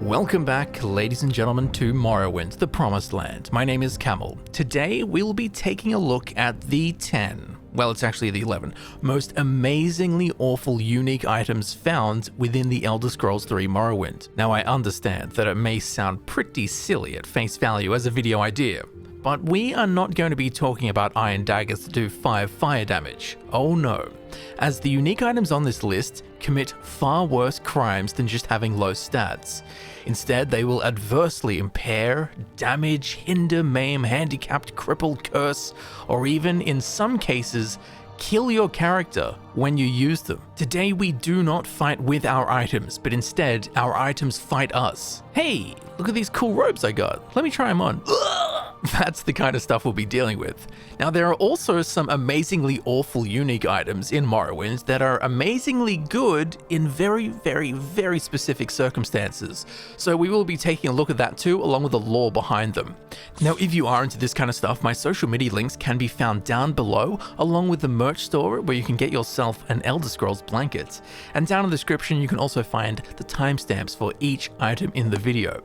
Welcome back, ladies and gentlemen, to Morrowind, the Promised Land. My name is Camel. Today, we'll be taking a look at the 10, well, it's actually the 11, most amazingly awful unique items found within the Elder Scrolls 3 Morrowind. Now, I understand that it may sound pretty silly at face value as a video idea, but we are not going to be talking about iron daggers that do 5 fire damage. Oh no, as the unique items on this list commit far worse crimes than just having low stats. Instead, they will adversely impair, damage, hinder, maim, handicapped, crippled, curse, or even, in some cases, kill your character when you use them. Today, we do not fight with our items, but instead, our items fight us. Hey, look at these cool robes I got. Let me try them on. That's the kind of stuff we'll be dealing with. Now, there are also some amazingly awful unique items in Morrowind that are amazingly good in very, very specific circumstances. So we will be taking a look at that too, along with the lore behind them. Now, if you are into this kind of stuff, my social media links can be found down below, along with the merch store where you can get yourself an Elder Scrolls blanket. And down in the description, you can also find the timestamps for each item in the video.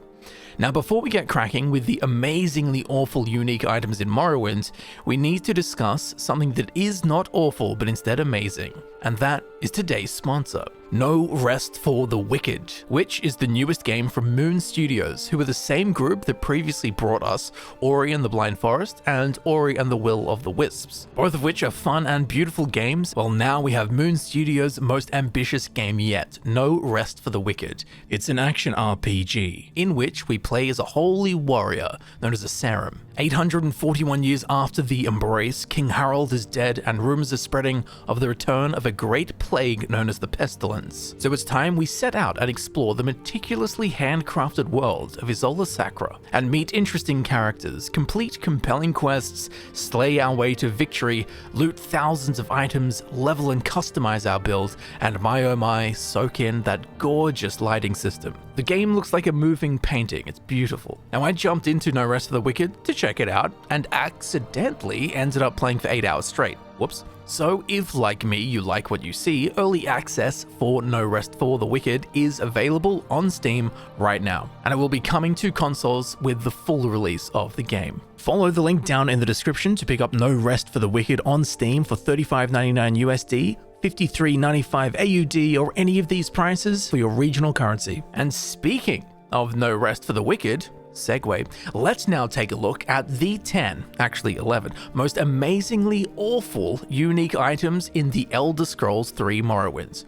Now, before we get cracking with the amazingly awful unique items in Morrowind, we need to discuss something that is not awful but instead amazing, and that is today's sponsor, No Rest for the Wicked, which is the newest game from Moon Studios, who are the same group that previously brought us Ori and the Blind Forest and Ori and the Will of the Wisps, both of which are fun and beautiful games. Well, now we have Moon Studios' most ambitious game yet, No Rest for the Wicked. It's an action RPG, in which we play as a holy warrior known as a Sarum. 841 years after the Embrace, King Harold is dead and rumors are spreading of the return of a great plague known as the Pestilence. So it's time we set out and explore the meticulously handcrafted world of Isola Sacra and meet interesting characters, complete compelling quests, slay our way to victory, loot thousands of items, level and customize our build, and my oh my, soak in that gorgeous lighting system. The game looks like a moving painting, it's beautiful. Now, I jumped into No Rest for the Wicked to check it out and accidentally ended up playing for 8 hours straight. Whoops. So if, like me, you like what you see, early access for No Rest for the Wicked is available on Steam right now, and it will be coming to consoles with the full release of the game. Follow the link down in the description to pick up No Rest for the Wicked on Steam for $35.99 USD, $53.95 AUD, or any of these prices for your regional currency. And speaking of No Rest for the Wicked, segue, let's now take a look at the 10, actually 11, most amazingly awful unique items in the Elder Scrolls 3 Morrowind.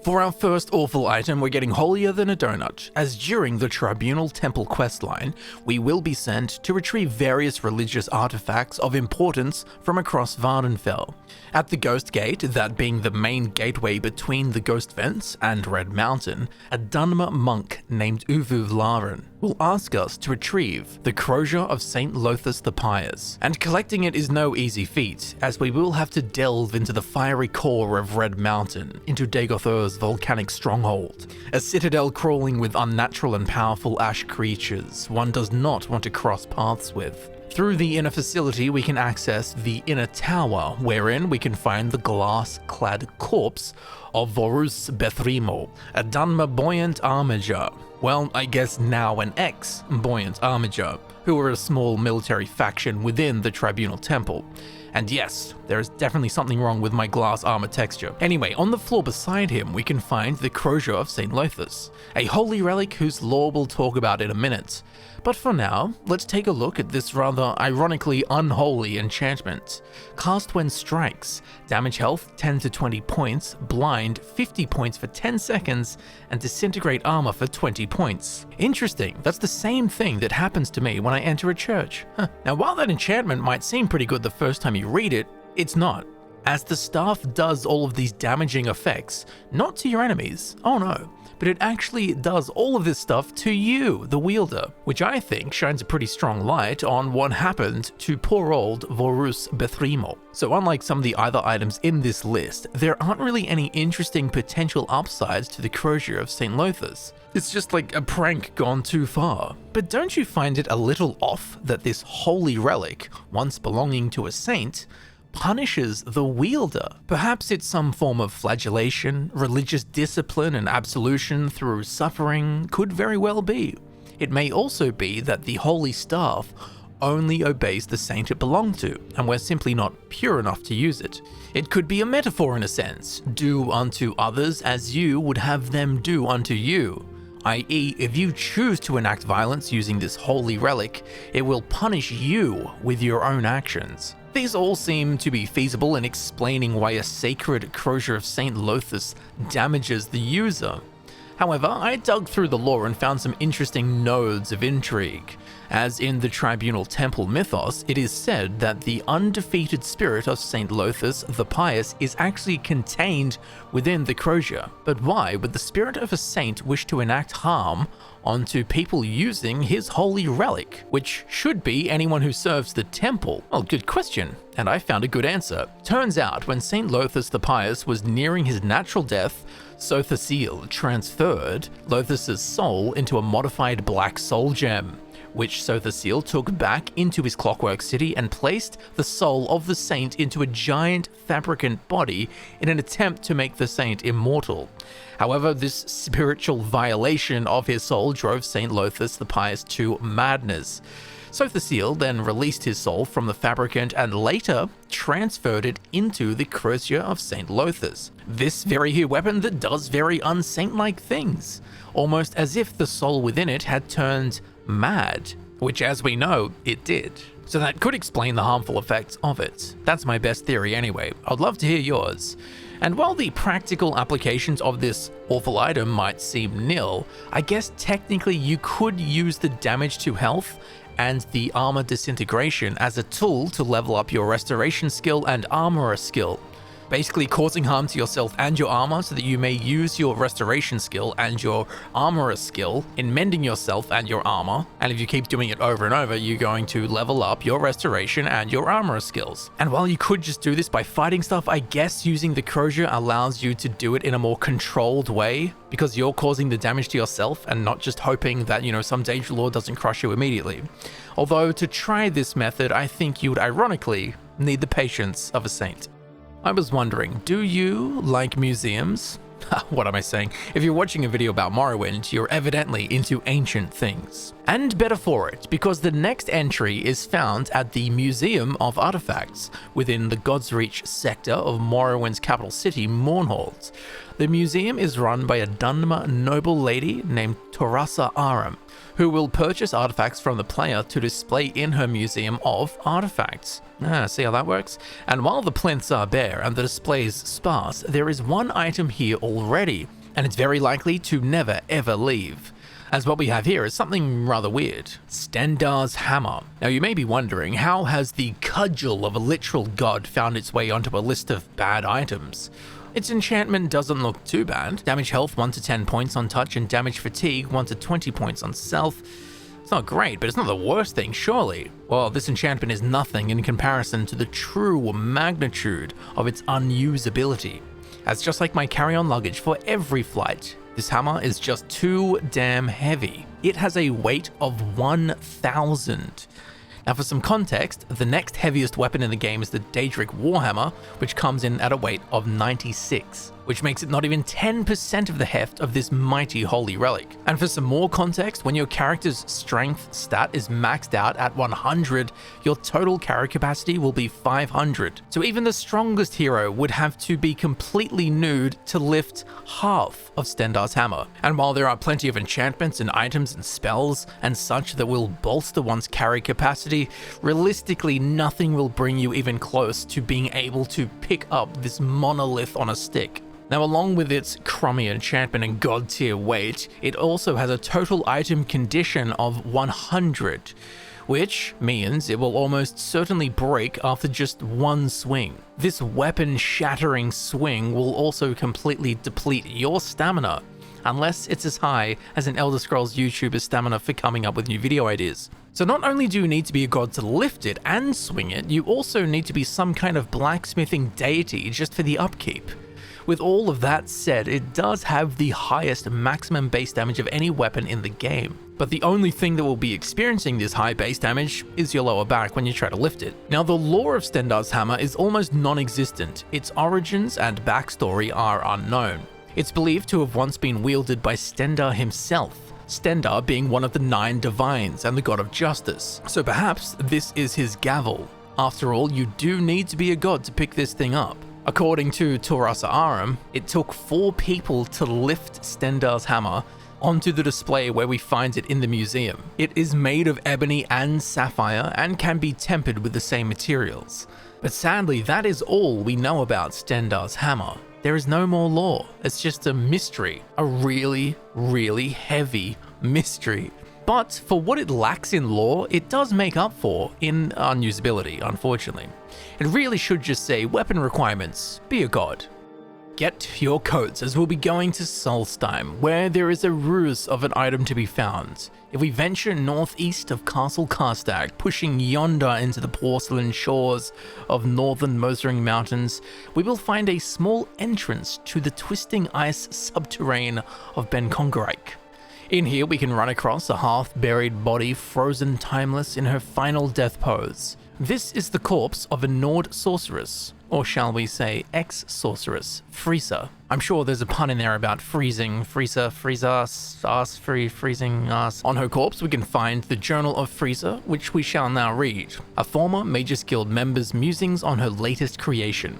For our first awful item, we're getting holier than a donut, as during the Tribunal Temple questline, we will be sent to retrieve various religious artifacts of importance from across Vvardenfell. At the Ghost Gate, that being the main gateway between the Ghost Vents and Red Mountain, a Dwemer monk named Uvuvlaren will ask us to retrieve the Crosier of St. Llothis the Pious. And collecting it is no easy feat, as we will have to delve into the fiery core of Red Mountain, into Dagothur's volcanic stronghold, a citadel crawling with unnatural and powerful ash creatures one does not want to cross paths with. Through the inner facility, we can access the inner tower, wherein we can find the glass-clad corpse of Vorus Bethrimo, a Dwemer buoyant armiger. Well, I guess now an ex-buoyant armiger, who are a small military faction within the Tribunal Temple. And yes, there is definitely something wrong with my glass armor texture. Anyway, on the floor beside him, we can find the Crosier of St. Llothis, a holy relic whose lore we'll talk about in a minute. But for now, let's take a look at this rather ironically unholy enchantment. Cast when strikes, damage health 10 to 20 points, blind 50 points for 10 seconds, and disintegrate armor for 20 points. Interesting, that's the same thing that happens to me when I enter a church. Now, while that enchantment might seem pretty good the first time you read it, it's not, as the staff does all of these damaging effects, not to your enemies, oh no, but it actually does all of this stuff to you, the wielder, which I think shines a pretty strong light on what happened to poor old Vorus Bethrimo. So unlike some of the other items in this list, there aren't really any interesting potential upsides to the Crosier of St. Llothis. It's just like a prank gone too far. But don't you find it a little off that this holy relic, once belonging to a saint, punishes the wielder. Perhaps it's some form of flagellation, religious discipline and absolution through suffering, could very well be. It may also be that the holy staff only obeys the saint it belonged to, and we're simply not pure enough to use it. It could be a metaphor in a sense, do unto others as you would have them do unto you, i.e. if you choose to enact violence using this holy relic, it will punish you with your own actions. These all seem to be feasible in explaining why a sacred Crosier of St Llothis damages the user. However, I dug through the lore and found some interesting nodes of intrigue. As in the Tribunal Temple mythos, it is said that the undefeated spirit of St. Llothis the Pious is actually contained within the Crosier. But why would the spirit of a saint wish to enact harm onto people using his holy relic, which should be anyone who serves the temple? Well, good question, and I found a good answer. Turns out, when St. Llothis the Pious was nearing his natural death, Sothasil transferred Llothis's soul into a modified black soul gem, which Sothasil took back into his Clockwork City and placed the soul of the saint into a giant fabricant body in an attempt to make the saint immortal. However, this spiritual violation of his soul drove St. Llothis the Pious to madness. Sothasil then released his soul from the fabricant and later transferred it into the Crosier of St. Llothis, this very here weapon that does very unsaint-like things, almost as if the soul within it had turned mad, which as we know, it did. So that could explain the harmful effects of it. That's my best theory anyway. I'd love to hear yours. And while the practical applications of this awful item might seem nil, I guess technically you could use the damage to health and the armor disintegration as a tool to level up your restoration skill and armorer skill, basically causing harm to yourself and your armor so that you may use your restoration skill and your armorer skill in mending yourself and your armor, and if you keep doing it over and over, you're going to level up your restoration and your armorer skills. And while you could just do this by fighting stuff, I guess using the Crosier allows you to do it in a more controlled way, because you're causing the damage to yourself and not just hoping that, some Danger Lord doesn't crush you immediately. Although to try this method, I think you would ironically need the patience of a saint. I was wondering, do you like museums? What am I saying? If you're watching a video about Morrowind, you're evidently into ancient things. And better for it, because the next entry is found at the Museum of Artifacts within the Godsreach sector of Morrowind's capital city, Mournhold. The museum is run by a Dwemer noble lady named Torasa Aram, who will purchase artifacts from the player to display in her Museum of Artifacts. See how that works? And while the plinths are bare and the displays sparse, there is one item here already, and it's very likely to never ever leave. As what we have here is something rather weird. Stendarr's hammer. Now you may be wondering, how has the cudgel of a literal god found its way onto a list of bad items? Its enchantment doesn't look too bad. Damage health 1 to 10 points on touch and damage fatigue 1 to 20 points on stealth. It's not great, but it's not the worst thing, surely. Well, this enchantment is nothing in comparison to the true magnitude of its unusability. As just like my carry-on luggage for every flight, this hammer is just too damn heavy. It has a weight of 1,000. Now for some context, the next heaviest weapon in the game is the Daedric Warhammer, which comes in at a weight of 96, which makes it not even 10% of the heft of this mighty holy relic. And for some more context, when your character's strength stat is maxed out at 100, your total carry capacity will be 500. So even the strongest hero would have to be completely nude to lift half of Stendarr's hammer. And while there are plenty of enchantments and items and spells and such that will bolster one's carry capacity, realistically nothing will bring you even close to being able to pick up this monolith on a stick. Now, along with its crummy enchantment and god tier weight, it also has a total item condition of 100, which means it will almost certainly break after just one swing. This weapon-shattering swing will also completely deplete your stamina, unless it's as high as an Elder Scrolls YouTuber's stamina for coming up with new video ideas. So not only do you need to be a god to lift it and swing it, you also need to be some kind of blacksmithing deity just for the upkeep. With all of that said, it does have the highest maximum base damage of any weapon in the game. but the only thing that will be experiencing this high base damage is your lower back when you try to lift it. Now, the lore of Stendarr's hammer is almost non-existent. Its origins and backstory are unknown. It's believed to have once been wielded by Stendarr himself, Stendarr being one of the 9 divines and the god of justice. So perhaps this is his gavel. After all, you do need to be a god to pick this thing up. According to Torasa Aram, it took 4 people to lift Stendarr's hammer onto the display where we find it in the museum. It is made of ebony and sapphire and can be tempered with the same materials. But sadly, that is all we know about Stendarr's hammer. There is no more lore. It's just a mystery. A really, really heavy mystery. But for what it lacks in lore, it does make up for in unusability, unfortunately. It really should just say weapon requirements, be a god. Get your coats, as we'll be going to Solstheim, where there is a ruse of an item to be found. If we venture northeast of Castle Karstag, pushing yonder into the porcelain shores of northern Mosering Mountains, we will find a small entrance to the twisting ice subterrane of Ben Kongereich. In here, we can run across a half-buried body frozen timeless in her final death pose. This is the corpse of a Nord sorceress, or shall we say ex-sorceress, Frieza. I'm sure there's a pun in there about freezing, Frieza, freeze us, freezing us. On her corpse, we can find the Journal of Frieza, which we shall now read. A former Mages Guild member's musings on her latest creation.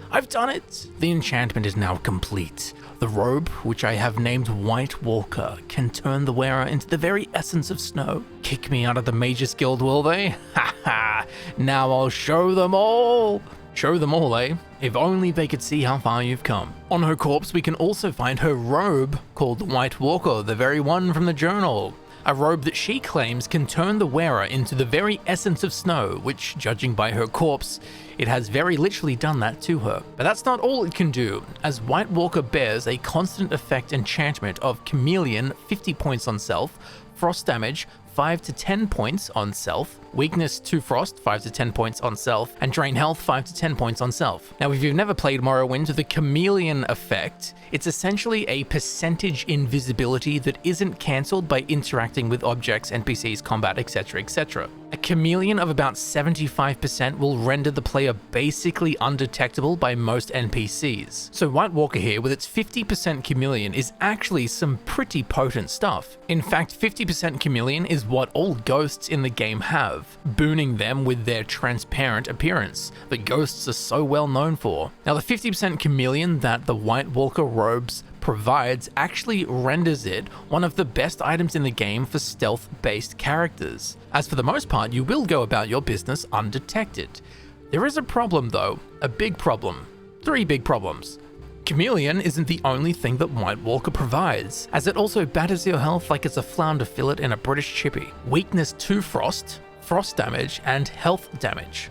I've done it! The enchantment is now complete. The robe, which I have named Whitewalker, can turn the wearer into the very essence of snow. Kick me out of the Mages Guild, will they? Ha ha! Now I'll show them all! Show them all, eh? If only they could see how far you've come. On her corpse, we can also find her robe, called the Whitewalker, the very one from the journal. A robe that she claims can turn the wearer into the very essence of snow, which, judging by her corpse, it has very literally done that to her. But that's not all it can do, as Whitewalker bears a constant effect enchantment of Chameleon, 50 points on self, frost damage, 5 to 10 points on self, weakness to frost, 5 to 10 points on self, and drain health, 5 to 10 points on self. Now, if you've never played Morrowind, the Chameleon effect, it's essentially a percentage invisibility that isn't cancelled by interacting with objects, NPCs, combat, etc, etc. A chameleon of about 75% will render the player basically undetectable by most NPCs. So Whitewalker here, with its 50% chameleon, is actually some pretty potent stuff. In fact, 50% chameleon is what all ghosts in the game have, booning them with their transparent appearance that ghosts are so well known for. Now, the 50% chameleon that the Whitewalker robes provides actually renders it one of the best items in the game for stealth-based characters, as for the most part you will go about your business undetected. There is a problem though, a big problem. 3 big problems. Chameleon isn't the only thing that Whitewalker provides, as it also batters your health like it's a flounder fillet in a British chippy. Weakness to frost, frost damage, and health damage.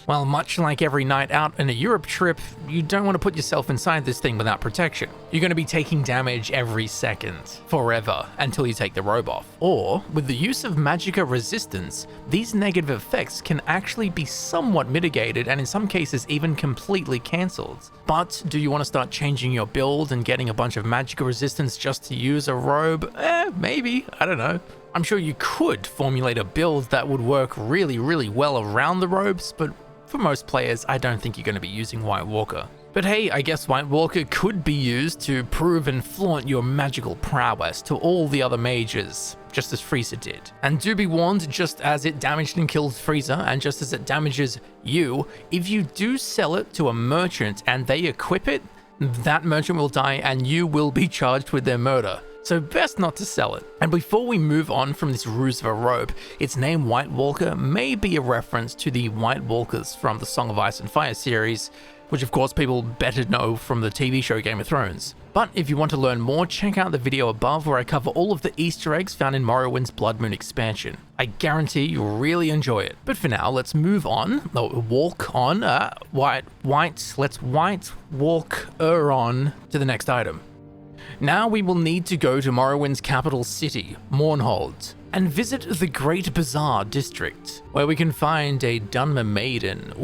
Well, much like every night out in a Europe trip, you don't want to put yourself inside this thing without protection. You're going to be taking damage every second, forever, until you take the robe off. Or, with the use of magicka resistance, these negative effects can actually be somewhat mitigated and in some cases even completely cancelled. But do you want to start changing your build and getting a bunch of magicka resistance just to use a robe? Maybe, I don't know. I'm sure you could formulate a build that would work really, really well around the robes, but for most players, I don't think you're going to be using Whitewalker. But hey, I guess Whitewalker could be used to prove and flaunt your magical prowess to all the other mages, just as Frieza did. And do be warned, just as it damaged and killed Frieza, and just as it damages you, if you do sell it to a merchant and they equip it, that merchant will die and you will be charged with their murder. So best not to sell it. And before we move on from this ruse of a robe, its name Whitewalker may be a reference to the White Walkers from the Song of Ice and Fire series, which of course people better know from the TV show Game of Thrones. But if you want to learn more, check out the video above where I cover all of the Easter eggs found in Morrowind's Blood Moon expansion. I guarantee you'll really enjoy it. But for now, let's move on. Let's white walk on to the next item. Now we will need to go to Morrowind's capital city, Mournhold, and visit the Great Bazaar district, where we can find a Dwemer maiden,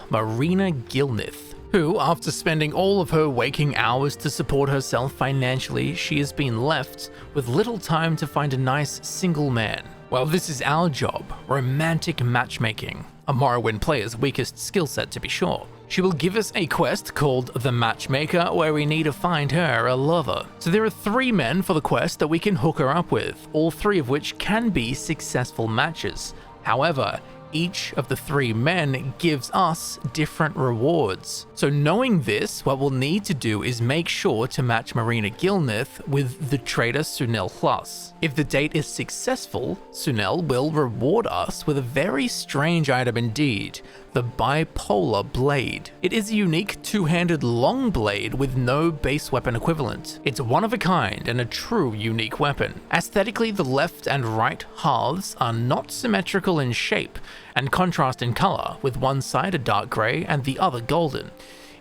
Marina Gilnith, who, after spending all of her waking hours to support herself financially, she has been left with little time to find a nice single man. Well, this is our job, romantic matchmaking, a Morrowind player's weakest skill set to be sure. She will give us a quest called The Matchmaker, where we need to find her a lover. So there are 3 men for the quest that we can hook her up with, all 3 of which can be successful matches. However, each of the 3 men gives us different rewards. So knowing this, what we'll need to do is make sure to match Marina Gilnith with the traitor Sunel Hlas. If the date is successful, Sunel will reward us with a very strange item indeed, the BiPolar Blade. It is a unique 2-handed long blade with no base weapon equivalent. It's one of a kind and a true unique weapon. Aesthetically, the left and right halves are not symmetrical in shape and contrast in color, with one side a dark grey and the other golden.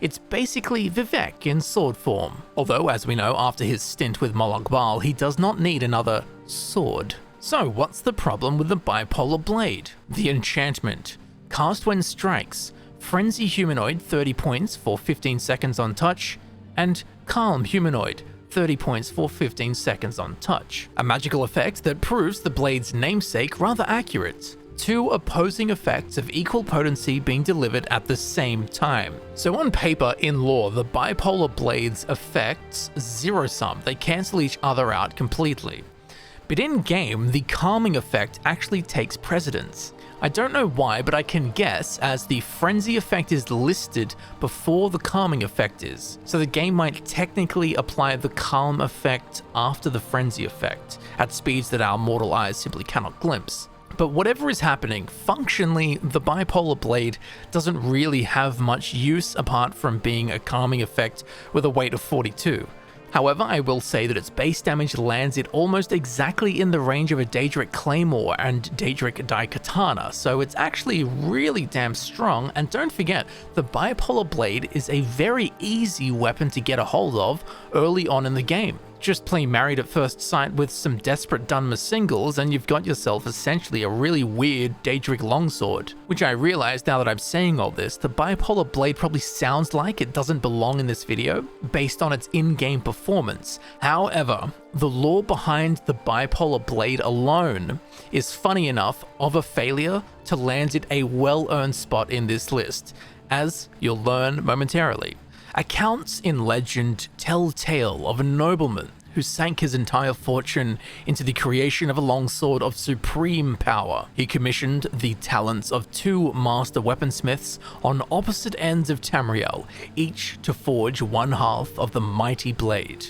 It's basically Vivek in sword form, although as we know after his stint with Moloch Baal, he does not need another sword. So what's the problem with the BiPolar Blade? The enchantment. Cast when strikes, Frenzy Humanoid 30 points for 15 seconds on touch, and Calm Humanoid 30 points for 15 seconds on touch. A magical effect that proves the blade's namesake rather accurate. 2 opposing effects of equal potency being delivered at the same time. So on paper, in lore, the BiPolar Blade's effects zero-sum, they cancel each other out completely. But in game, the calming effect actually takes precedence. I don't know why, but I can guess, as the frenzy effect is listed before the calming effect is. So the game might technically apply the calm effect after the frenzy effect, at speeds that our mortal eyes simply cannot glimpse. But whatever is happening, functionally, the BiPolar Blade doesn't really have much use apart from being a calming effect with a weight of 42. However, I will say that its base damage lands it almost exactly in the range of a Daedric Claymore and Daedric Daikatana, so it's actually really damn strong. And don't forget, the BiPolar Blade is a very easy weapon to get a hold of early on in the game. Just play Married at First Sight with some desperate Dunmer singles and you've got yourself essentially a really weird Daedric longsword. Which I realize now that I'm saying all this, the BiPolar Blade probably sounds like it doesn't belong in this video, based on its in-game performance. However, the lore behind the BiPolar Blade alone is funny enough of a failure to land it a well-earned spot in this list, as you'll learn momentarily. Accounts in legend tell tale of a nobleman who sank his entire fortune into the creation of a longsword of supreme power. He commissioned the talents of 2 master weaponsmiths on opposite ends of Tamriel, each to forge one half of the mighty blade,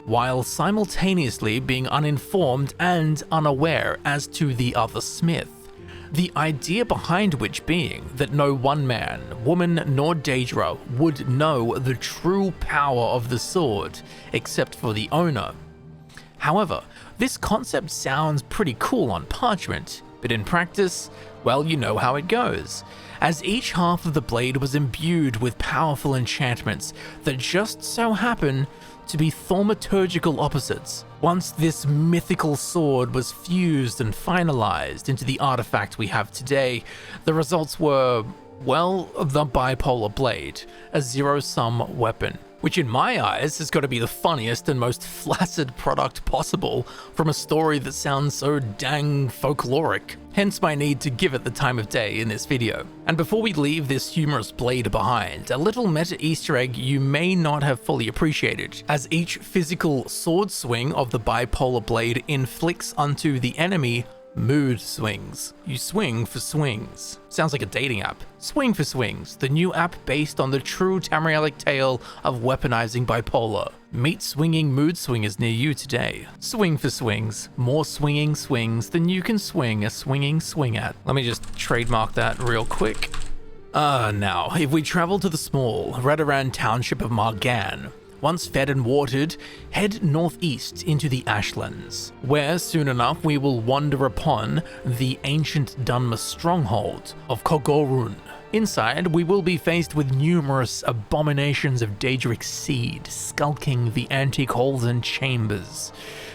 while simultaneously being uninformed and unaware as to the other smith. The idea behind which being that no one man, woman, nor Daedra would know the true power of the sword, except for the owner. However, this concept sounds pretty cool on parchment, but in practice, well, you know how it goes, as each half of the blade was imbued with powerful enchantments that just so happen to be thaumaturgical opposites. Once this mythical sword was fused and finalized into the artifact we have today, the results were, well, the BiPolar Blade, a zero-sum weapon, which in my eyes has got to be the funniest and most flaccid product possible from a story that sounds so dang folkloric. Hence my need to give it the time of day in this video. And before we leave this humorous blade behind, a little meta Easter egg you may not have fully appreciated, as each physical sword swing of the BiPolar Blade inflicts onto the enemy mood swings. You swing for swings. Sounds like a dating app. Swing for Swings, the new app based on the true Tamrielic tale of weaponizing bipolar. Meet swinging mood swingers near you today. Swing for Swings, more swinging swings than you can swing a swinging swing at. Let me just trademark that real quick. Now, if we travel to the small, Redoran township of Margan, once fed and watered, head northeast into the Ashlands, where soon enough we will wander upon the ancient Dunmer stronghold of Kogorun. Inside, we will be faced with numerous abominations of Daedric seed skulking the antique halls and chambers.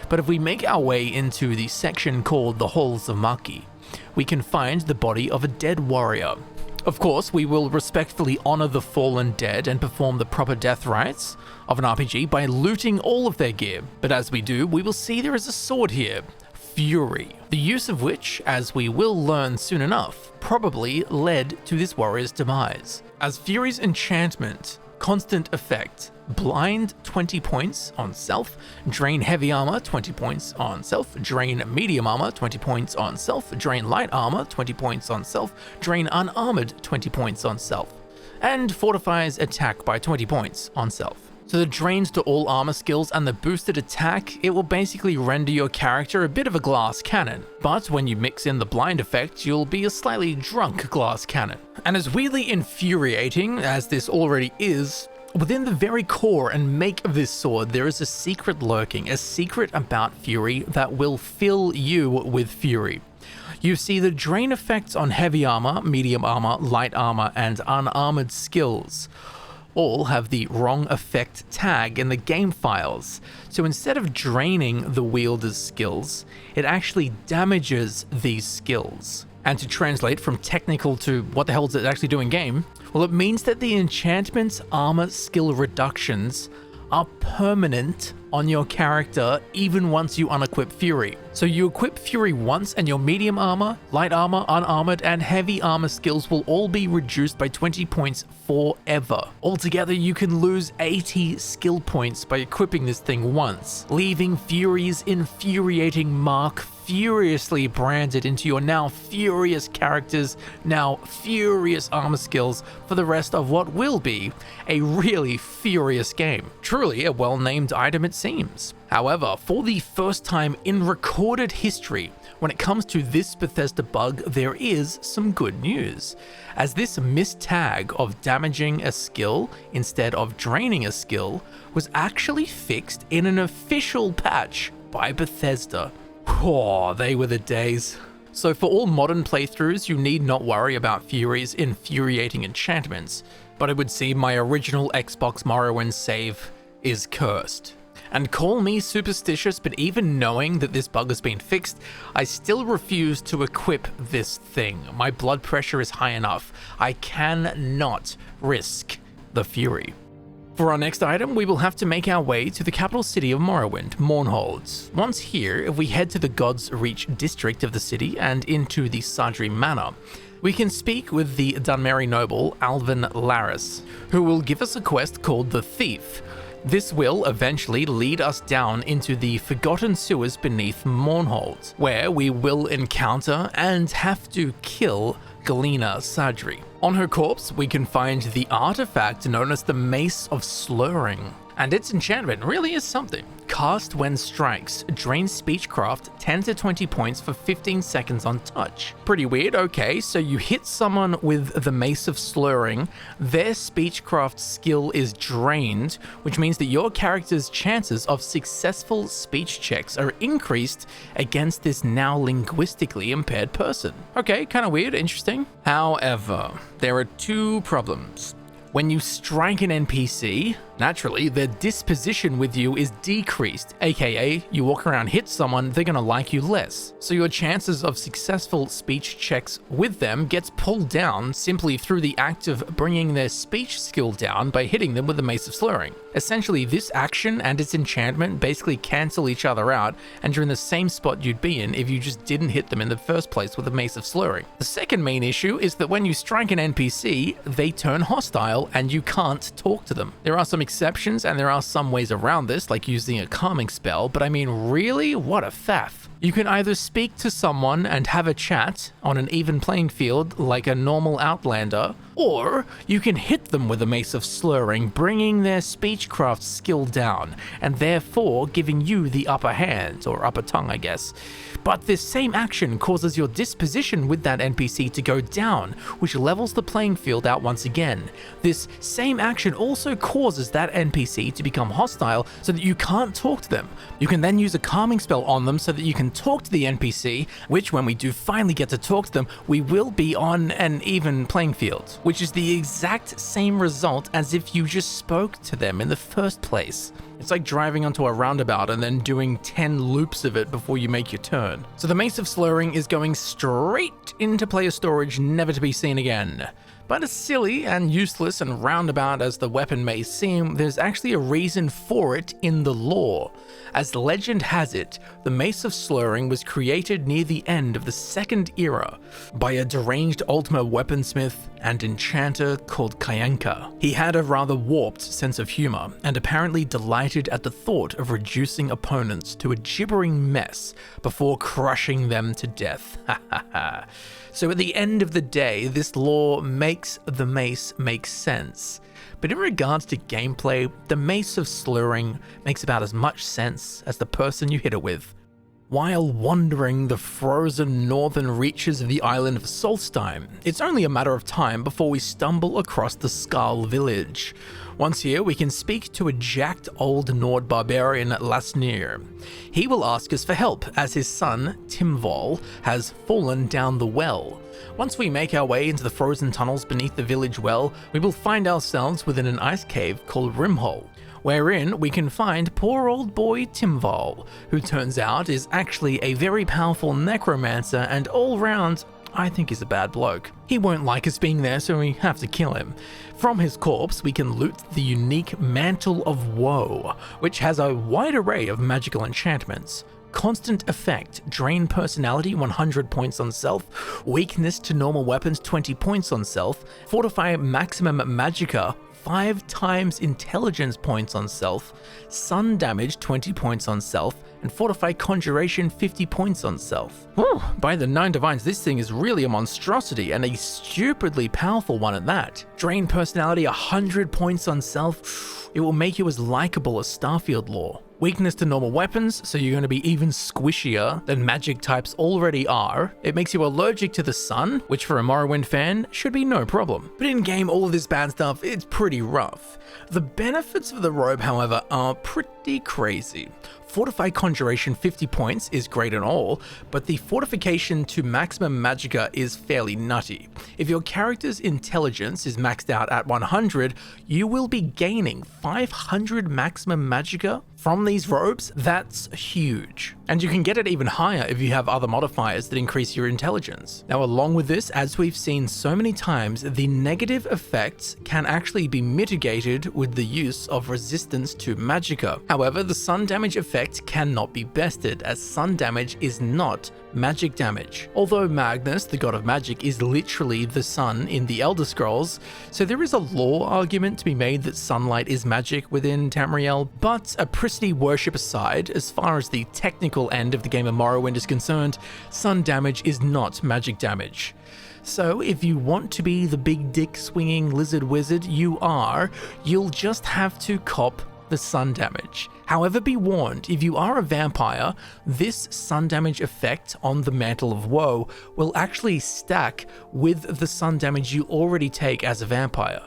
But if we make our way into the section called the Halls of Maki, we can find the body of a dead warrior. Of course, we will respectfully honor the fallen dead and perform the proper death rites of an RPG by looting all of their gear, but as we do, we will see there is a sword here, Fury, the use of which, as we will learn soon enough, probably led to this warrior's demise. As Fury's enchantment, constant effect, blind 20 points on self, drain heavy armor 20 points on self, drain medium armor 20 points on self, drain light armor 20 points on self, drain unarmored 20 points on self, and fortifies attack by 20 points on self. So the drains to all armor skills and the boosted attack, it will basically render your character a bit of a glass cannon. But when you mix in the blind effect, you'll be a slightly drunk glass cannon. And as weirdly infuriating as this already is, within the very core and make of this sword, there is a secret lurking, a secret about Fury that will fill you with fury. You see, the drain effects on heavy armor, medium armor, light armor, and unarmored skills all have the wrong effect tag in the game files. So instead of draining the wielder's skills, it actually damages these skills. And to translate from technical to what the hell does it actually do in game? Well, it means that the enchantment's armor skill reductions are permanent on your character even once you unequip Fury. So you equip Fury once and your medium armor, light armor, unarmored, and heavy armor skills will all be reduced by 20 points forever. Altogether, you can lose 80 skill points by equipping this thing once, leaving Fury's infuriating mark furiously branded into your now furious characters, now furious armor skills for the rest of what will be a really furious game. Truly a well-named item it seems. However, for the first time in recorded history, when it comes to this Bethesda bug, there is some good news, as this missed tag of damaging a skill instead of draining a skill was actually fixed in an official patch by Bethesda. Oh, they were the days. So for all modern playthroughs, you need not worry about Fury's infuriating enchantments, but it would seem my original Xbox Morrowind save is cursed. And call me superstitious, but even knowing that this bug has been fixed, I still refuse to equip this thing. My blood pressure is high enough. I cannot risk the Fury. For our next item, we will have to make our way to the capital city of Morrowind, Mournhold. Once here, if we head to the God's Reach district of the city and into the Sadri Manor, we can speak with the Dunmeri noble Alvin Laris, who will give us a quest called The Thief. This will eventually lead us down into the forgotten sewers beneath Mournhold, where we will encounter and have to kill Galena Sadri. On her corpse, we can find the artifact known as the Mace of Slurring, and its enchantment really is something. Cast when strikes, drains speechcraft 10 to 20 points for 15 seconds on touch. Pretty weird, okay, so you hit someone with the Mace of Slurring, their speechcraft skill is drained, which means that your character's chances of successful speech checks are increased against this now linguistically impaired person. Okay, kind of weird, interesting. However, there are two problems. When you strike an NPC, naturally, their disposition with you is decreased, aka you walk around, hit someone, they're gonna like you less. So your chances of successful speech checks with them gets pulled down simply through the act of bringing their speech skill down by hitting them with the Mace of Slurring. Essentially, this action and its enchantment basically cancel each other out, and you're in the same spot you'd be in if you just didn't hit them in the first place with the Mace of Slurring. The second main issue is that when you strike an NPC, they turn hostile and you can't talk to them. There are some exceptions and there are some ways around this, like using a calming spell, but I mean, really? What a faff. You can either speak to someone and have a chat on an even playing field like a normal Outlander, or you can hit them with a Mace of Slurring, bringing their speechcraft skill down, and therefore giving you the upper hand, or upper tongue, I guess. But this same action causes your disposition with that NPC to go down, which levels the playing field out once again. This same action also causes that NPC to become hostile so that you can't talk to them. You can then use a calming spell on them so that you can talk to the NPC, which when we do finally get to talk to them, we will be on an even playing field, which is the exact same result as if you just spoke to them in the first place. It's like driving onto a roundabout and then doing 10 loops of it before you make your turn. So the Mace of Slurring is going straight into player storage, never to be seen again. But as silly and useless and roundabout as the weapon may seem, there's actually a reason for it in the lore. As legend has it, the Mace of Slurring was created near the end of the Second Era by a deranged Ultima weaponsmith and enchanter called Kyanka. He had a rather warped sense of humor and apparently delighted at the thought of reducing opponents to a gibbering mess before crushing them to death. So at the end of the day, this lore makes the mace make sense. But in regards to gameplay, the Mace of Slurring makes about as much sense as the person you hit it with. While wandering the frozen northern reaches of the island of Solstheim, it's only a matter of time before we stumble across the Skull village. Once here, we can speak to a jacked old Nord barbarian Lasnir. He will ask us for help as his son, Timval, has fallen down the well. Once we make our way into the frozen tunnels beneath the village well, we will find ourselves within an ice cave called Rimhol, wherein we can find poor old boy Timval, who turns out is actually a very powerful necromancer and all round, I think, is a bad bloke. He won't like us being there, so we have to kill him. From his corpse, we can loot the unique Mantle of Woe, which has a wide array of magical enchantments. Constant effect, drain personality 100 points on self, weakness to normal weapons 20 points on self, fortify maximum magicka 5 times intelligence points on self, sun damage 20 points on self, and fortify conjuration 50 points on self. Whew, by the 9 divines, this thing is really a monstrosity and a stupidly powerful one at that. Drain personality 100 points on self, it will make you as likable as Starfield lore. Weakness to normal weapons, so you're going to be even squishier than magic types already are. It makes you allergic to the sun, which for a Morrowind fan should be no problem. But in game, all of this bad stuff, it's pretty rough. The benefits of the robe, however, are pretty crazy. Fortify conjuration 50 points is great and all, but the fortification to maximum magicka is fairly nutty. If your character's intelligence is maxed out at 100, you will be gaining 500 maximum magicka from these robes. That's huge. And you can get it even higher if you have other modifiers that increase your intelligence. Now, along with this, as we've seen so many times, the negative effects can actually be mitigated with the use of resistance to magicka. However, the sun damage effect cannot be bested, as sun damage is not magic damage. Although Magnus, the god of magic, is literally the sun in the Elder Scrolls, so there is a lore argument to be made that sunlight is magic within Tamriel, but apricity worship aside, as far as the technical end of the game of Morrowind is concerned, sun damage is not magic damage. So if you want to be the big dick swinging lizard wizard you'll just have to cop the sun damage. However, be warned, if you are a vampire, this sun damage effect on the Mantle of Woe will actually stack with the sun damage you already take as a vampire.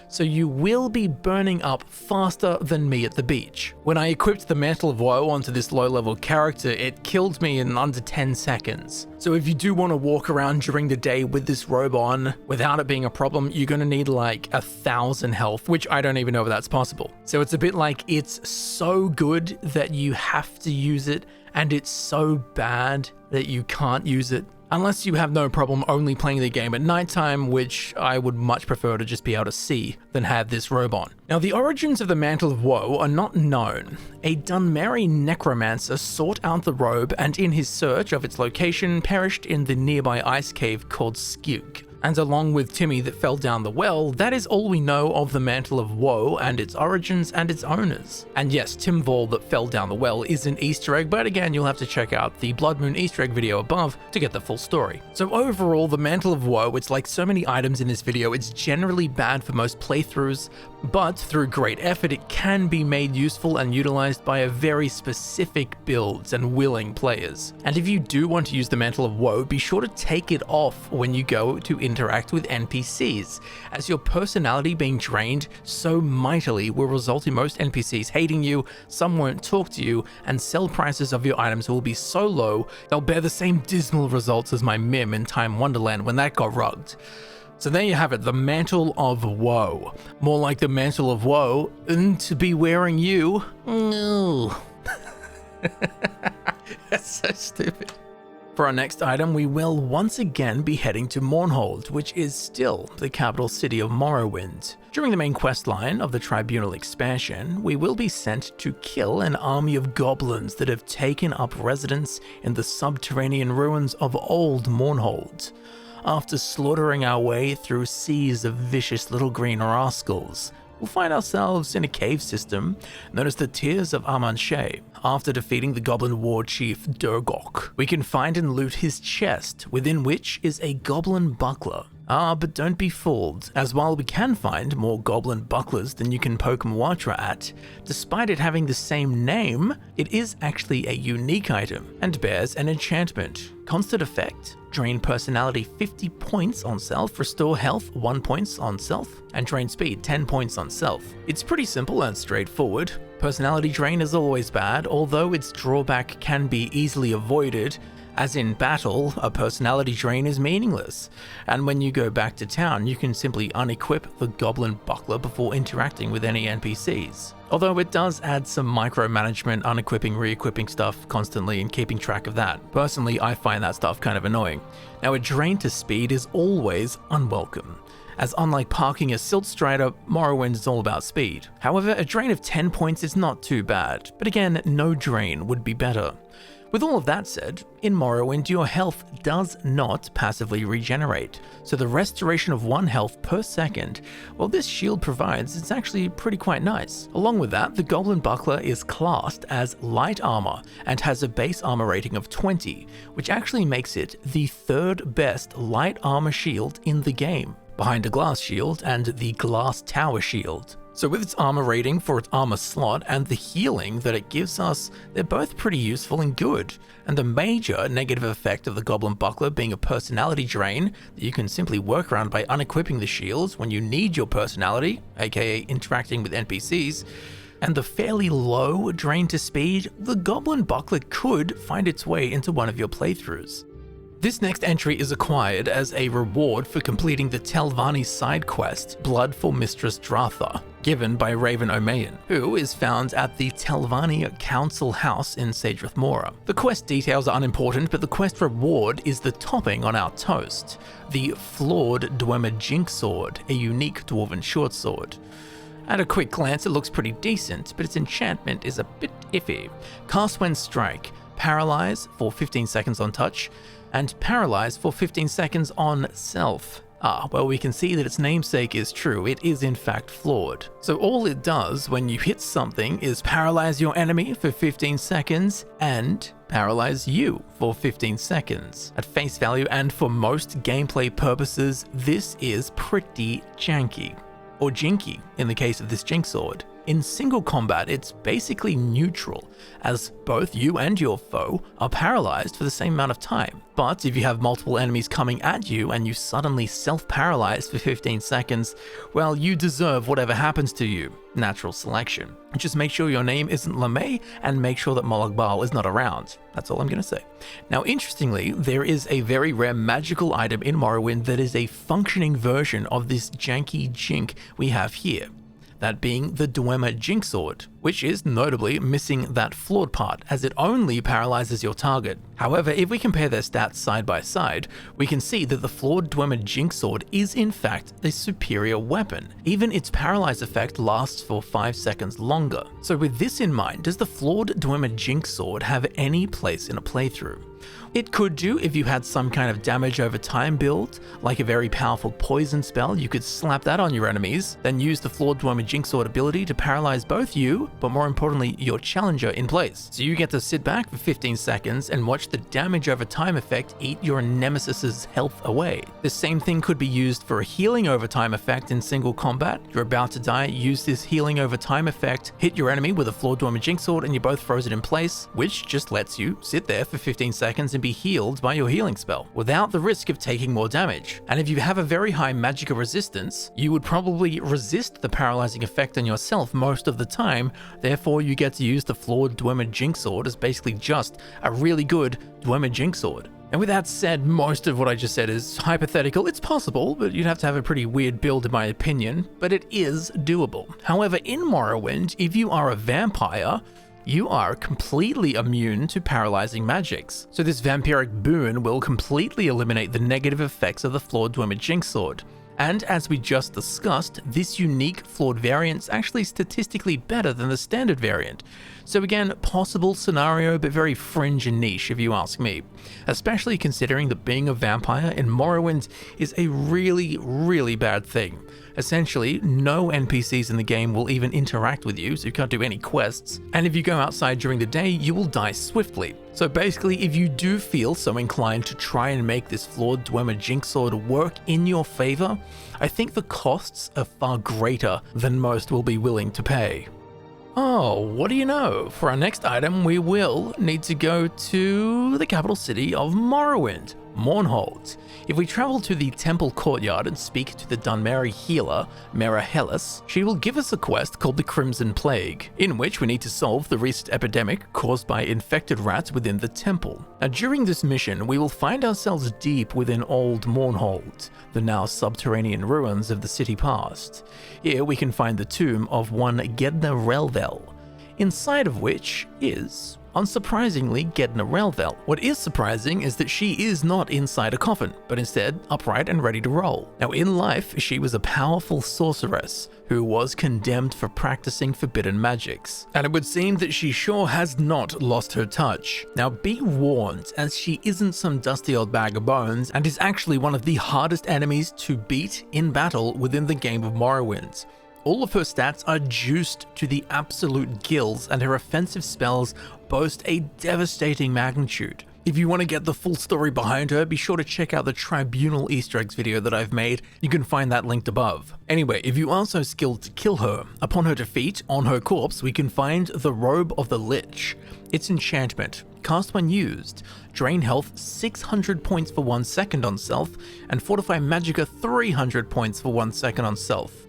So you will be burning up faster than me at the beach. When I equipped the Mantle of Woe onto this low-level character, it killed me in under 10 seconds. So if you do want to walk around during the day with this robe on without it being a problem, you're going to need like 1,000 health, which I don't even know if that's possible. So it's a bit like it's so good that you have to use it, and it's so bad that you can't use it. Unless you have no problem only playing the game at nighttime, which I would much prefer to just be able to see than have this robe on. Now, the origins of the Mantle of Woe are not known. A Dunmeri necromancer sought out the robe and in his search of its location perished in the nearby ice cave called Skuk. And along with Timmy that fell down the well, that is all we know of the Mantle of Woe and its origins and its owners. And yes, Timval that fell down the well is an Easter egg, but again, you'll have to check out the Blood Moon Easter egg video above to get the full story. So overall, the Mantle of Woe, it's like so many items in this video, it's generally bad for most playthroughs, but through great effort, it can be made useful and utilized by a very specific builds and willing players. And if you do want to use the Mantle of Woe, be sure to take it off when you go to interact with NPCs, as your personality being drained so mightily will result in most NPCs hating you, some won't talk to you, and sell prices of your items will be so low, they'll bear the same dismal results as my Mim in Time Wonderland when that got rugged. So there you have it, the Mantle of Woe. More like the Mantle of Woe to be wearing you. No. That's so stupid. For our next item, we will once again be heading to Mournhold, which is still the capital city of Morrowind. During the main questline of the Tribunal expansion, we will be sent to kill an army of goblins that have taken up residence in the subterranean ruins of old Mournhold. After slaughtering our way through seas of vicious little green rascals, we'll find ourselves in a cave system known as the Tears of Amanche. After defeating the goblin war chief Durgok, we can find and loot his chest, within which is a Goblin Buckler. But don't be fooled, as while we can find more Goblin Bucklers than you can poke Mwatra at, despite it having the same name, it is actually a unique item and bears an enchantment. Constant effect: drain personality 50 points on self, restore health 1 point on self, and drain speed 10 points on self. It's pretty simple and straightforward. Personality drain is always bad, although its drawback can be easily avoided, as in battle, a personality drain is meaningless, and when you go back to town, you can simply unequip the Goblin Buckler before interacting with any NPCs. Although it does add some micromanagement, unequipping, re-equipping stuff constantly and keeping track of that. Personally, I find that stuff kind of annoying. Now, a drain to speed is always unwelcome, as unlike parking a Silt Strider, Morrowind is all about speed. However, a drain of 10 points is not too bad, but again, no drain would be better. With all of that said, in Morrowind your health does not passively regenerate, so the restoration of 1 health per second, well, this shield provides, it's actually pretty quite nice. Along with that, the Goblin Buckler is classed as light armor and has a base armor rating of 20, which actually makes it the 3rd best light armor shield in the game, behind a glass shield and the glass tower shield. So with its armor rating for its armor slot and the healing that it gives us, they're both pretty useful and good. And the major negative effect of the Goblin Buckler being a personality drain that you can simply work around by unequipping the shields when you need your personality, aka interacting with NPCs, and the fairly low drain to speed, the Goblin Buckler could find its way into one of your playthroughs. This next entry is acquired as a reward for completing the Telvanni side quest, Blood for Mistress Dratha, given by Raven O'Mayan, who is found at the Telvanni Council House in Sadrith Mora. The quest details are unimportant, but the quest reward is the topping on our toast, the Flawed Dwemer Jinksword, a unique dwarven shortsword. At a quick glance, it looks pretty decent, but its enchantment is a bit iffy. Cast when strike, paralyze for 15 seconds on touch, and paralyze for 15 seconds on self. Well, we can see that its namesake is true. It is in fact flawed. So all it does when you hit something is paralyze your enemy for 15 seconds and paralyze you for 15 seconds. At face value and for most gameplay purposes, this is pretty janky. Or jinky in the case of this Jinksword. In single combat, it's basically neutral, as both you and your foe are paralyzed for the same amount of time. But if you have multiple enemies coming at you and you suddenly self-paralyze for 15 seconds, well, you deserve whatever happens to you. Natural selection. Just make sure your name isn't LeMay and make sure that Molag Bal is not around. That's all I'm gonna say. Now, interestingly, there is a very rare magical item in Morrowind that is a functioning version of this janky jink we have here. That being the Dwemer Jinksword, which is notably missing that flawed part, as it only paralyzes your target. However, if we compare their stats side by side, we can see that the flawed Dwemer Jinksword is in fact a superior weapon. Even its paralyze effect lasts for 5 seconds longer. So with this in mind, does the flawed Dwemer Jinksword have any place in a playthrough? It could do if you had some kind of damage over time build, like a very powerful poison spell. You could slap that on your enemies, then use the Flawed Dwemer Jinksword ability to paralyze both you, but more importantly, your challenger in place. So you get to sit back for 15 seconds and watch the damage over time effect eat your nemesis's health away. The same thing could be used for a healing over time effect in single combat. You're about to die, use this healing over time effect, hit your enemy with a Flawed Dwemer Jinksword, and you both froze it in place, which just lets you sit there for 15 seconds and be healed by your healing spell without the risk of taking more damage. And if you have a very high magical resistance, you would probably resist the paralyzing effect on yourself most of the time. Therefore, you get to use the Flawed Dwemer Jinksword as basically just a really good Dwemer Jinksword. And with that said, most of what I just said is hypothetical. It's possible, but you'd have to have a pretty weird build in my opinion, but it is doable. However, in Morrowind, if you are a vampire, you are completely immune to paralyzing magics. So this vampiric boon will completely eliminate the negative effects of the Flawed Dwemer Jinksword. And as we just discussed, this unique Flawed variant is actually statistically better than the standard variant. So again, possible scenario, but very fringe and niche if you ask me. Especially considering that being a vampire in Morrowind is a really bad thing. Essentially, no NPCs in the game will even interact with you, so you can't do any quests. And if you go outside during the day, you will die swiftly. So basically, if you do feel so inclined to try and make this Flawed Dwemer Jinksword work in your favor, I think the costs are far greater than most will be willing to pay. Oh, what do you know? For our next item, we will need to go to the capital city of Morrowind, Mournhold. If we travel to the temple courtyard and speak to the Dunmeri healer, Mera Hellas, she will give us a quest called the Crimson Plague, in which we need to solve the recent epidemic caused by infected rats within the temple. Now, during this mission, we will find ourselves deep within old Mournhold, the now subterranean ruins of the city past. Here we can find the tomb of one Gedna Relvel, inside of which is, unsurprisingly, Gedna Relvel. What is surprising is that she is not inside a coffin, but instead upright and ready to roll. Now, in life, she was a powerful sorceress who was condemned for practicing forbidden magics, and it would seem that she sure has not lost her touch. Now, be warned, as she isn't some dusty old bag of bones and is actually one of the hardest enemies to beat in battle within the game of Morrowind. All of her stats are juiced to the absolute gills, and her offensive spells boast a devastating magnitude. If you want to get the full story behind her, be sure to check out the Tribunal Easter eggs video that I've made. You can find that linked above. Anyway, if you are so skilled to kill her, upon her defeat, on her corpse, we can find the Robe of the Lich. Its enchantment, cast when used, drain health 600 points for 1 second on self, and fortify magicka 300 points for 1 second on self.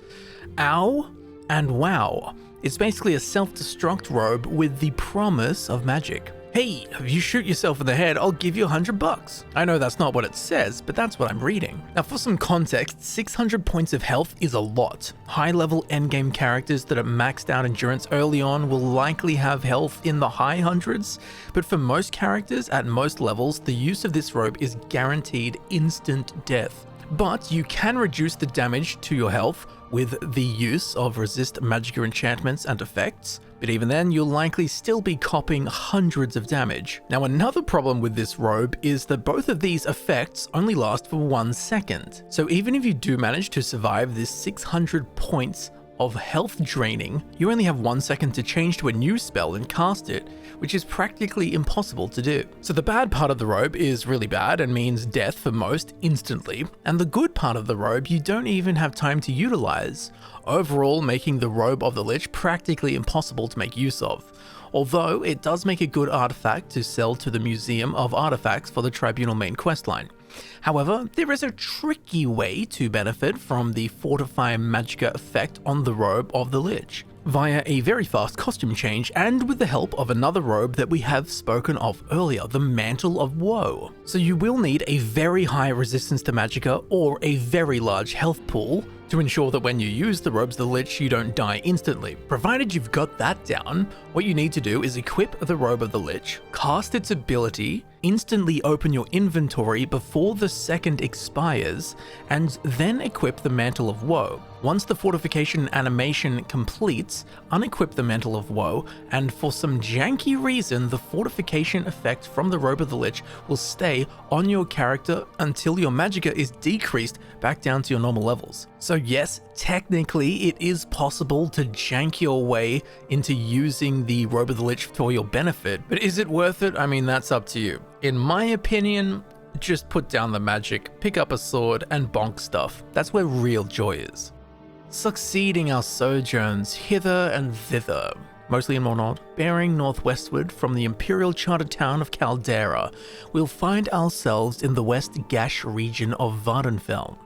Ow and wow. It's basically a self-destruct robe with the promise of magic. Hey, if you shoot yourself in the head, I'll give you $100. I know that's not what it says, but that's what I'm reading. Now, for some context, 600 points of health is a lot. High-level endgame characters that are maxed out endurance early on will likely have health in the high hundreds, but for most characters at most levels, the use of this robe is guaranteed instant death. But you can reduce the damage to your health with the use of resist magicka enchantments and effects, but even then you'll likely still be copping hundreds of damage. Now, another problem with this robe is that both of these effects only last for 1 second. So even if you do manage to survive this 600 points of health draining, you only have 1 second to change to a new spell and cast it, which is practically impossible to do. So the bad part of the robe is really bad and means death for most instantly, and the good part of the robe you don't even have time to utilize, overall making the Robe of the Lich practically impossible to make use of. Although it does make a good artifact to sell to the Museum of Artifacts for the Tribunal main questline. However, there is a tricky way to benefit from the Fortify Magicka effect on the Robe of the Lich, via a very fast costume change and with the help of another robe that we have spoken of earlier, the Mantle of Woe. So you will need a very high resistance to magicka or a very large health pool to ensure that when you use the Robes of the Lich, you don't die instantly. Provided you've got that down, what you need to do is equip the Robe of the Lich, cast its ability, instantly open your inventory before the second expires, and then equip the Mantle of Woe. Once the fortification animation completes, unequip the Mantle of Woe, and for some janky reason, the fortification effect from the Robe of the Lich will stay on your character until your magicka is decreased back down to your normal levels. So yes, technically it is possible to jank your way into using the Robe of the Lich for your benefit, but is it worth it? I mean, that's up to you. In my opinion, just put down the magic, pick up a sword, and bonk stuff. That's where real joy is. Succeeding our sojourns hither and thither, mostly in Mournhold, bearing northwestward from the imperial chartered town of Caldera, we'll find ourselves in the West Gash region of Vardenfell,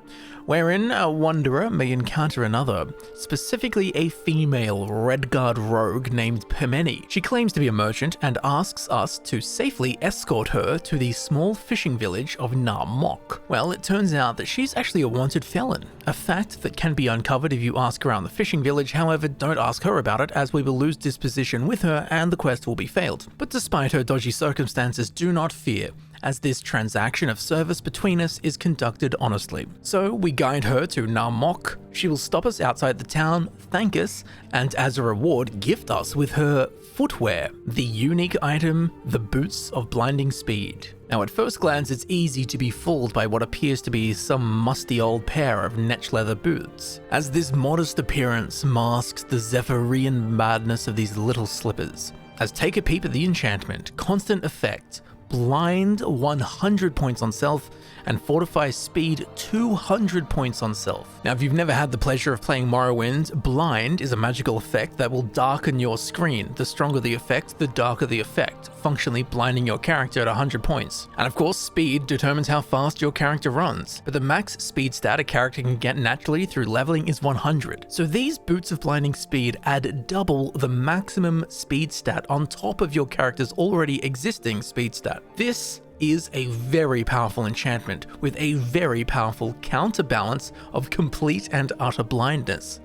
wherein a wanderer may encounter another, specifically a female Redguard rogue named Permeni. She claims to be a merchant and asks us to safely escort her to the small fishing village of Nar Mok. Well, it turns out that she's actually a wanted felon, a fact that can be uncovered if you ask around the fishing village. However, don't ask her about it, as we will lose disposition with her her and the quest will be failed. But despite her dodgy circumstances, do not fear, as this transaction of service between us is conducted honestly. So we guide her to Narmok. She will stop us outside the town, thank us, and as a reward gift us with her footwear, the unique item, the Boots of Blinding Speed. Now at first glance it's easy to be fooled by what appears to be some musty old pair of netch leather boots, as this modest appearance masks the Zephyrian madness of these little slippers. As take a peep at the enchantment, constant effect, blind 100 points on self, and fortify speed 200 points on self. Now if you've never had the pleasure of playing Morrowind, blind is a magical effect that will darken your screen. The stronger the effect, the darker the effect, functionally blinding your character at 100 points. And of course, speed determines how fast your character runs, but the max speed stat a character can get naturally through leveling is 100. So these Boots of Blinding Speed add double the maximum speed stat on top of your character's already existing speed stat. This is a very powerful enchantment with a very powerful counterbalance of complete and utter blindness.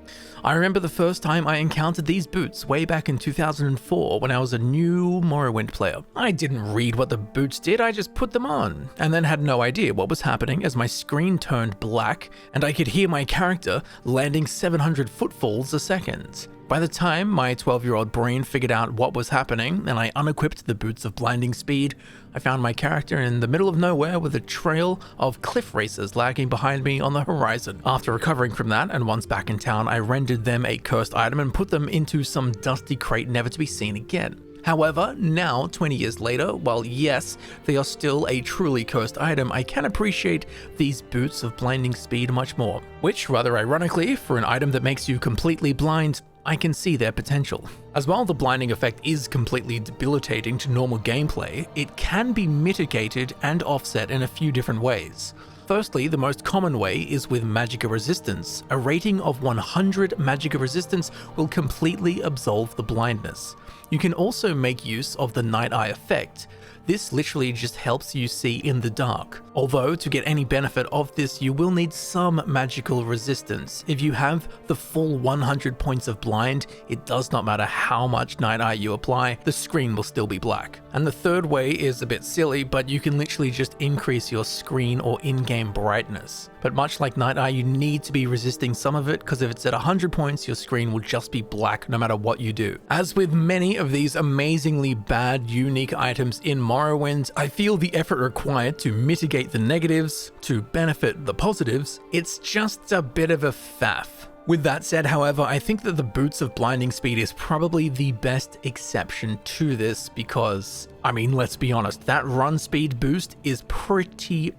I remember the first time I encountered these boots way back in 2004 when I was a new Morrowind player. I didn't read what the boots did, I just put them on, and then had no idea what was happening as my screen turned black and I could hear my character landing 700 footfalls a second. By the time my 12-year-old brain figured out what was happening and I unequipped the Boots of Blinding Speed, I found my character in the middle of nowhere with a trail of cliff racers lagging behind me on the horizon. After recovering from that, and once back in town, I rendered them a cursed item and put them into some dusty crate never to be seen again. However, now, 20 years later, while yes, they are still a truly cursed item, I can appreciate these Boots of Blinding Speed much more. Which, rather ironically, for an item that makes you completely blind, I can see their potential. As while the blinding effect is completely debilitating to normal gameplay, it can be mitigated and offset in a few different ways. Firstly, the most common way is with Magicka Resistance. A rating of 100 Magicka Resistance will completely absolve the blindness. You can also make use of the Night Eye effect. This literally just helps you see in the dark. Although, to get any benefit of this, you will need some magical resistance. If you have the full 100 points of blind, it does not matter how much Night Eye you apply, the screen will still be black. And the third way is a bit silly, but you can literally just increase your screen or in-game brightness. But much like Night Eye, you need to be resisting some of it, because if it's at 100 points, your screen will just be black no matter what you do. As with many of these amazingly bad, unique items in Morrowind, I feel the effort required to mitigate the negatives, to benefit the positives, it's just a bit of a faff. With that said, however, I think that the Boots of Blinding Speed is probably the best exception to this because, I mean, let's be honest, that run speed boost is pretty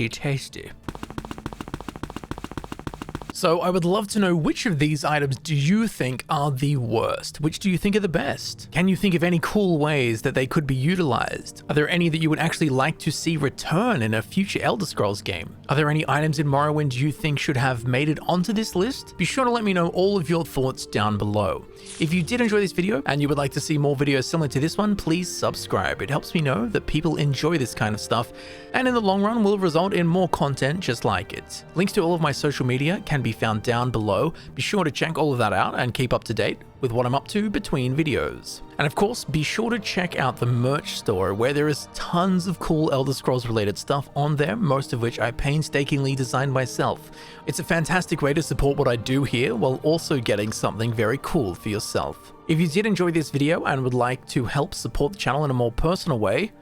tasty. So I would love to know, which of these items do you think are the worst? Which do you think are the best? Can you think of any cool ways that they could be utilized? Are there any that you would actually like to see return in a future Elder Scrolls game? Are there any items in Morrowind you think should have made it onto this list? Be sure to let me know all of your thoughts down below. If you did enjoy this video and you would like to see more videos similar to this one, please subscribe. It helps me know that people enjoy this kind of stuff, and in the long run will result in more content just like it. Links to all of my social media can be found down below. Be sure to check all of that out and keep up to date with what I'm up to between videos. And of course, be sure to check out the merch store, where there is tons of cool Elder Scrolls related stuff on there, most of which I painstakingly designed myself. It's a fantastic way to support what I do here while also getting something very cool for yourself. If you did enjoy this video and would like to help support the channel in a more personal way,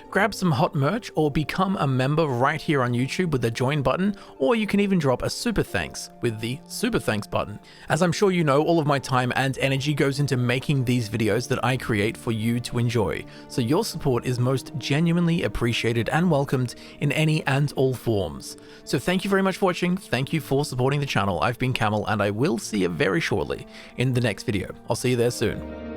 grab some hot merch or become a member right here on YouTube with the join button, or you can even drop a super thanks with the super thanks button. As I'm sure you know, all of my time and energy goes into making these videos that I create for you to enjoy, so your support is most genuinely appreciated and welcomed in any and all forms. So thank you very much for watching, thank you for supporting the channel. I've been Camel, and I will see you very shortly in the next video. I'll see you there soon.